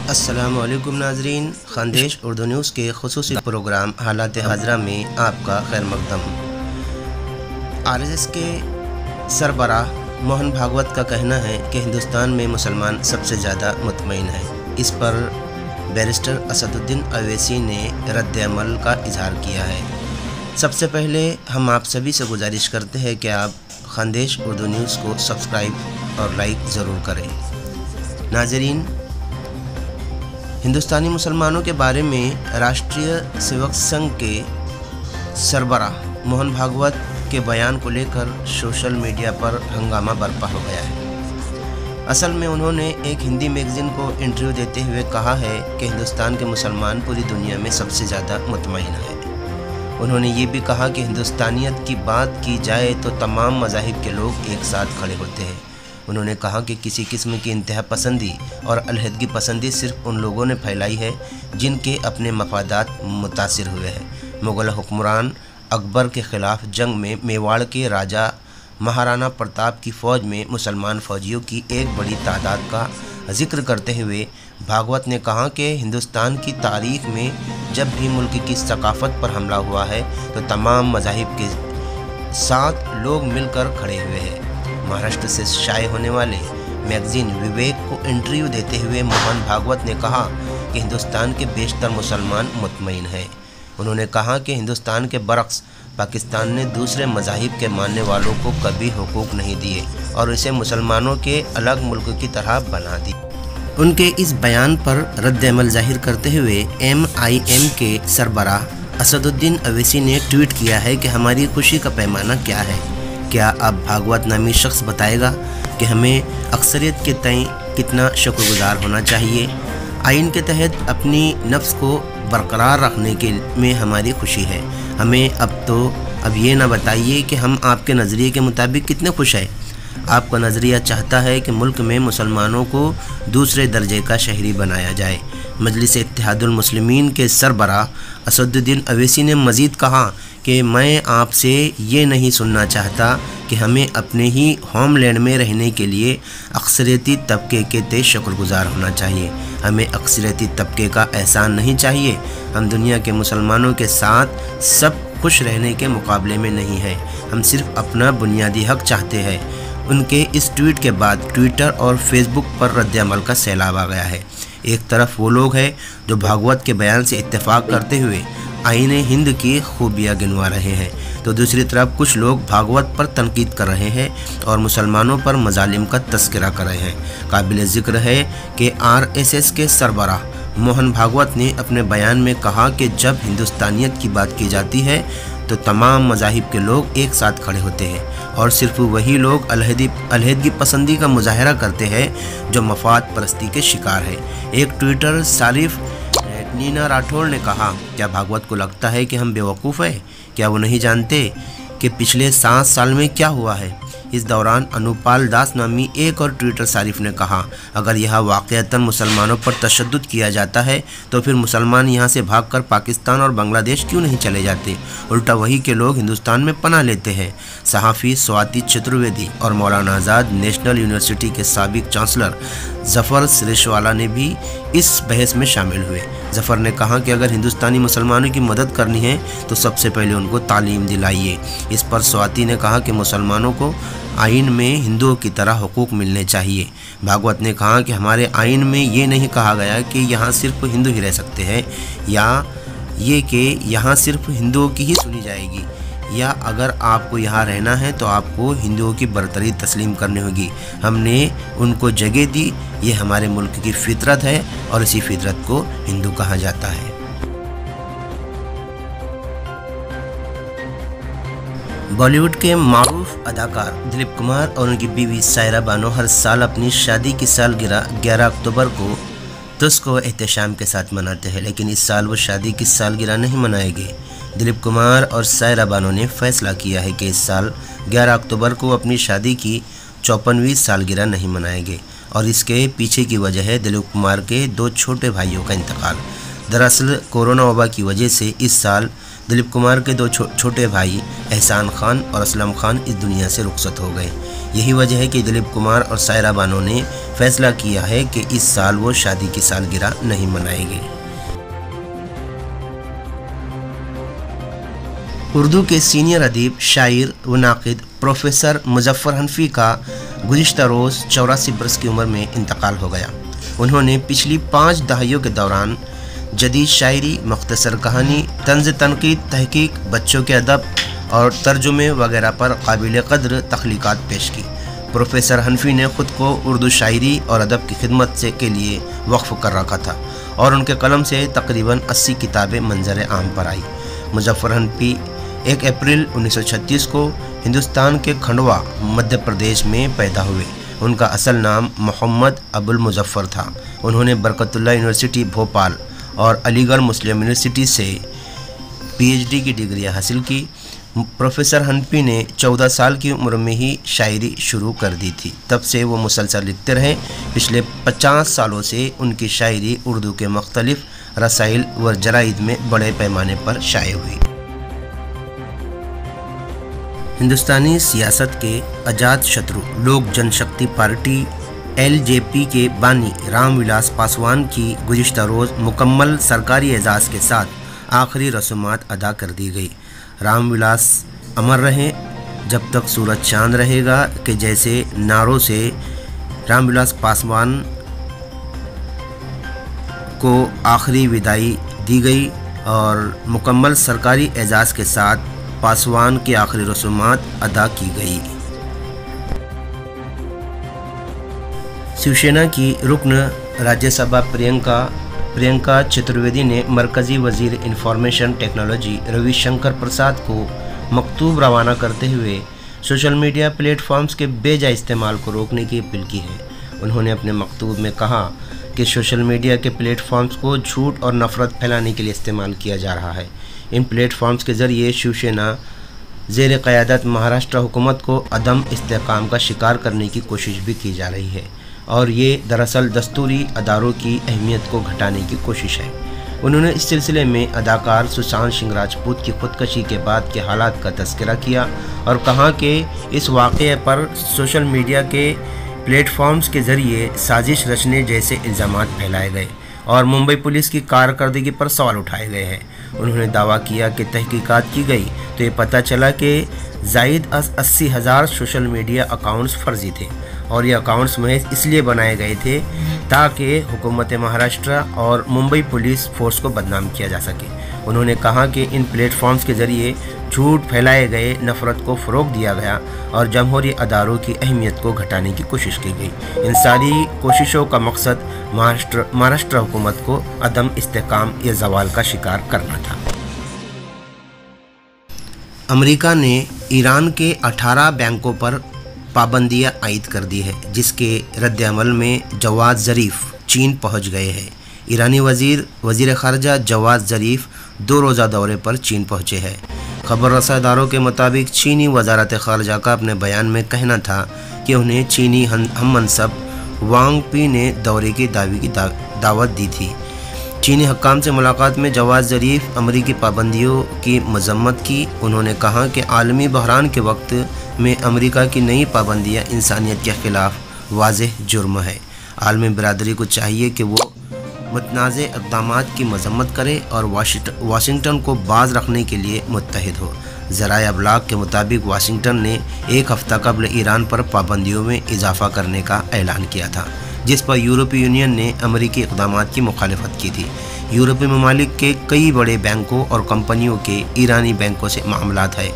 अस्सलामु अलैकुम नाजरीन, खानदेश उर्दू न्यूज़ के खुसूसी प्रोग्राम हालात हाजरा में आपका खैर मकदम। आरएसएस के सरबराह मोहन भागवत का कहना है कि हिंदुस्तान में मुसलमान सबसे ज़्यादा मुतमईन है। इस पर बैरिस्टर असदुद्दीन अवैसी ने रद्द अमल का इजहार किया है। सबसे पहले हम आप सभी से गुजारिश करते हैं कि आप खानदेश उर्दू न्यूज़ को सब्सक्राइब और लाइक ज़रूर करें। नाजरीन, हिंदुस्तानी मुसलमानों के बारे में राष्ट्रीय सेवक संघ के सरबराह मोहन भागवत के बयान को लेकर सोशल मीडिया पर हंगामा बरपा हो गया है। असल में उन्होंने एक हिंदी मैगज़ीन को इंटरव्यू देते हुए कहा है कि हिंदुस्तान के मुसलमान पूरी दुनिया में सबसे ज़्यादा मुतमईन है। उन्होंने ये भी कहा कि हिंदुस्तानियत की बात की जाए तो तमाम मज़ाहिब के लोग एक साथ खड़े होते हैं। उन्होंने कहा कि किसी किस्म की इंतहा पसंदी और अलहदगी पसंदी सिर्फ उन लोगों ने फैलाई है जिनके अपने मफादात मुतासिर हुए हैं। मुग़ल हुक्मरान अकबर के ख़िलाफ़ जंग में मेवाड़ के राजा महाराणा प्रताप की फ़ौज में मुसलमान फ़ौजियों की एक बड़ी तादाद का ज़िक्र करते हुए भागवत ने कहा कि हिंदुस्तान की तारीख़ में जब भी मुल्क की सकाफ़त पर हमला हुआ है तो तमाम मज़ाहिब के साथ लोग मिलकर खड़े हुए हैं। महाराष्ट्र से शाये होने वाले मैगज़ीन विवेक को इंटरव्यू देते हुए मोहन भागवत ने कहा कि हिंदुस्तान के बेशतर मुसलमान मुतमईन हैं। उन्होंने कहा कि हिंदुस्तान के बरक्स पाकिस्तान ने दूसरे मज़ाहिब के मानने वालों को कभी हुकूक नहीं दिए और इसे मुसलमानों के अलग मुल्क की तरह बना दी। उनके इस बयान पर रद्द अमल जाहिर करते हुए MIM के सरबराह असदुद्दीन अवैसी ने ट्वीट किया है कि हमारी खुशी का पैमाना क्या है। क्या अब भागवत नामी शख्स बताएगा कि हमें अक्सरियत के तय कितना शुक्रगुजार होना चाहिए। आइन के तहत अपनी नफ्स को बरकरार रखने के में हमारी खुशी है। हमें अब ये ना बताइए कि हम आपके नज़रिए के मुताबिक कितने खुश हैं। आपका नज़रिया चाहता है कि मुल्क में मुसलमानों को दूसरे दर्जे का शहरी बनाया जाए। मजलिस इत्तेहादुल मुस्लिमीन के सरबराह असदुद्दीन अवैसी ने मज़ीद कहा कि मैं आपसे ये नहीं सुनना चाहता कि हमें अपने ही होमलैंड में रहने के लिए अक्सरियती तबके के तय शुक्रगुजार होना चाहिए। हमें अक्सरियती तबके का एहसान नहीं चाहिए। हम दुनिया के मुसलमानों के साथ सब खुश रहने के मुकाबले में नहीं हैं। हम सिर्फ अपना बुनियादी हक चाहते हैं। उनके इस ट्वीट के बाद ट्विटर और फेसबुक पर रद्द अमल का सैलाब आ गया है। एक तरफ वो लोग हैं जो भागवत के बयान से इत्तेफाक करते हुए आईन हिंद की खूबियाँ गिनवा रहे हैं, तो दूसरी तरफ कुछ लोग भागवत पर तनकीद कर रहे हैं और मुसलमानों पर मजालिम का तस्करा कर रहे हैं। काबिल ज़िक्र है कि RSS के सरबराह मोहन भागवत ने अपने बयान में कहा कि जब हिंदुस्तानियत की बात की जाती है तो तमाम मज़ाहिब के लोग एक साथ खड़े होते हैं और सिर्फ वही लोग अलहदगी पसंदी का मुजाहरा करते हैं जो मफाद परस्ती के शिकार है। एक ट्विटर सारिफ नीना राठौड़ ने कहा, क्या भागवत को लगता है कि हम बेवकूफ़ हैं? क्या वो नहीं जानते कि पिछले 7 साल में क्या हुआ है? इस दौरान अनुपाल दास नामी एक और ट्विटर सारिफ ने कहा, अगर यह वाक़यतन मुसलमानों पर तशद्दुद किया जाता है तो फिर मुसलमान यहाँ से भागकर पाकिस्तान और बांग्लादेश क्यों नहीं चले जाते? उल्टा वही के लोग हिंदुस्तान में पनाह लेते हैं। सहाफ़ी स्वाति चतुर्वेदी और मौलाना आज़ाद नेशनल यूनिवर्सिटी के साबिक चांसलर ज़फ़र सिरेशवाला ने भी इस बहस में शामिल हुए। ज़फ़र ने कहा कि अगर हिंदुस्तानी मुसलमानों की मदद करनी है तो सबसे पहले उनको तालीम दिलाइए। इस पर स्वाति ने कहा कि मुसलमानों को आइन में हिंदुओं की तरह हुकूक मिलने चाहिए। भागवत ने कहा कि हमारे आइन में ये नहीं कहा गया कि यहाँ सिर्फ हिंदू ही रह सकते हैं या ये कि यहाँ सिर्फ हिंदुओं की ही सुनी जाएगी, या अगर आपको यहाँ रहना है तो आपको हिंदुओं की बरतरी तस्लीम करनी होगी। हमने उनको जगह दी। ये हमारे मुल्क की फितरत है और इसी फितरत को हिंदू कहा जाता है। बॉलीवुड के मारूफ अदाकार दिलीप कुमार और उनकी बीवी सायरा बानो हर साल अपनी शादी की सालगिरह 11 अक्टूबर को तुस्को एहतशाम के साथ मनाते हैं, लेकिन इस साल वो शादी की सालगिरह नहीं मनाएंगे। दिलीप कुमार और सायरा बानो ने फैसला किया है कि इस साल 11 अक्टूबर को अपनी शादी की 54वीं सालगिरह नहीं मनाएंगे और इसके पीछे की वजह है दिलीप कुमार के 2 छोटे भाइयों का इंतकाल। दरअसल कोरोना वबा की वजह से इस साल दिलीप कुमार के 2 छोटे भाई एहसान खान और असलम खान इस दुनिया से रुखसत हो गए। यही वजह है कि दिलीप कुमार और सायरा बानो ने फैसला किया है कि इस साल वो शादी की सालगिरह नहीं मनाएंगे। उर्दू के सीनियर अदीब, शायर व नाक़िद प्रोफेसर मुज़फ़्फ़र हनफी का गुज़िश्ता रोज़ 84 बरस की उम्र में इंतकाल हो गया। उन्होंने पिछली 5 दहाइयों के दौरान जदीद शायरी, मुख्तसर कहानी, तंज़ तनक़ीद, तहक़ीक़, बच्चों के अदब और तर्जुमे वगैरह पर काबिल क़द्र तख्लीक़ात पेश की। प्रोफेसर हनफी ने ख़ुद को उर्दू शायरी और अदब की खिदमत के लिए वक्फ़ कर रखा था और उनके कलम से तकरीबन 80 किताबें मंज़र आम पर आई। मुज़फ़्फ़र हनफी 1 अप्रैल 1936 को हिंदुस्तान के खंडवा, मध्य प्रदेश में पैदा हुए। उनका असल नाम मोहम्मद अबुल मुज़फ़्फ़र था। उन्होंने बरकतुल्लाह यूनिवर्सिटी भोपाल और अलीगढ़ मुस्लिम यूनिवर्सिटी से PhD की डिग्रियां हासिल की। प्रोफेसर हनफी ने 14 साल की उम्र में ही शायरी शुरू कर दी थी। तब से वो मुसलसल लिखते रहे। पिछले 50 सालों से उनकी शायरी उर्दू के मुख्तलिफ रसाइल व जराइद में बड़े पैमाने पर शाये हुई। हिंदुस्तानी सियासत के अजात शत्रु लोक जनशक्ति पार्टी LJP के बानी रामविलास पासवान की गुज़िश्ता रोज़ मुकम्मल सरकारी एजाज़ के साथ आखिरी रसूमात अदा कर दी गई। रामविलास अमर रहें जब तक सूरज चांद रहेगा कि जैसे नारों से रामविलास पासवान को आखिरी विदाई दी गई और मुकम्मल सरकारी एजाज़ के साथ पासवान की आखिरी रसूमात अदा की गई। शिवसेना की रुकन राज्यसभा प्रियंका चतुर्वेदी ने मरकज़ी वज़ीर इंफॉर्मेशन टेक्नोलॉजी रविशंकर प्रसाद को मकतूब रवाना करते हुए सोशल मीडिया प्लेटफॉर्म्स के बेजा इस्तेमाल को रोकने की अपील की है। उन्होंने अपने मकतूब में कहा कि सोशल मीडिया के प्लेटफॉर्म्स को झूठ और नफ़रत फैलाने के लिए इस्तेमाल किया जा रहा है। इन प्लेटफॉर्म्स के ज़रिए शिवसेना ज़ेर क़यादत महाराष्ट्र हुकूमत को अदम इस्तेहकाम का शिकार करने की कोशिश भी की जा रही है और ये दरअसल दस्तूरी अदारों की अहमियत को घटाने की कोशिश है। उन्होंने इस सिलसिले में अदाकार सुशांत सिंह राजपूत की खुदकशी के बाद के हालात का तज़किरा किया और कहा कि इस वाक़ये पर सोशल मीडिया के प्लेटफॉर्म्स के ज़रिए साजिश रचने जैसे इल्ज़ामात फैलाए गए और मुंबई पुलिस की कारकर्दगी पर सवाल उठाए गए हैं। उन्होंने दावा किया कि तहकीकात की गई तो ये पता चला कि ज़ायद 80,000 सोशल मीडिया अकाउंट्स फर्जी थे और ये अकाउंट्स महज इसलिए बनाए गए थे ताकि हुकूमत महाराष्ट्र और मुंबई पुलिस फोर्स को बदनाम किया जा सके। उन्होंने कहा कि इन प्लेटफॉर्म्स के ज़रिए झूठ फैलाए गए, नफ़रत को फ़रोग़ दिया गया और जमहूरी अदारों की अहमियत को घटाने की कोशिश की गई। इन सारी कोशिशों का मकसद महाराष्ट्र हुकूमत को अदम इस्तेहकाम या ज़वाल का शिकार करना था। अमेरिका ने ईरान के 18 बैंकों पर पाबंदियां आयद कर दी है, जिसके रद्द-ए-अमल में जवाद ज़रीफ़ चीन पहुंच गए हैं। ईरानी वज़ीर ख़ारजा जवाद ज़रीफ़ 2 रोज़ा दौरे पर चीन पहुंचे हैं। खबर रसा इदारों के मुताबिक चीनी वज़ारत ख़ारजा का अपने बयान में कहना था कि उन्हें चीनी हम मनसब वांग पी ने दौरे की दावत दी थी। चीनी हक्काम से मुलाकात में जवाद ज़रीफ़ अमरीकी पाबंदियों की मज़म्मत की। उन्होंने कहा कि आलमी बहरान के वक्त में अमेरिका की नई पाबंदियां इंसानियत के ख़िलाफ़ वाज़ेह जुर्म है। आलमी बरादरी को चाहिए कि वो मुतनाज़ इक़दामात की मज़म्मत करे और वाशिंगटन को बाज़ रखने के लिए मुत्तहिद हो। ज़राए अबलाग के मुताबिक वाशिंगटन ने 1 हफ़्ता कबल ईरान पर पाबंदियों में इजाफ़ा करने का ऐलान किया था, जिस पर यूरोपीय यूनियन ने अमरीकी इक़दामात की मुखालिफत की थी। यूरोपीय ममालिक के कई बड़े बैंकों और कंपनियों के ईरानी बैंकों से मामलात है।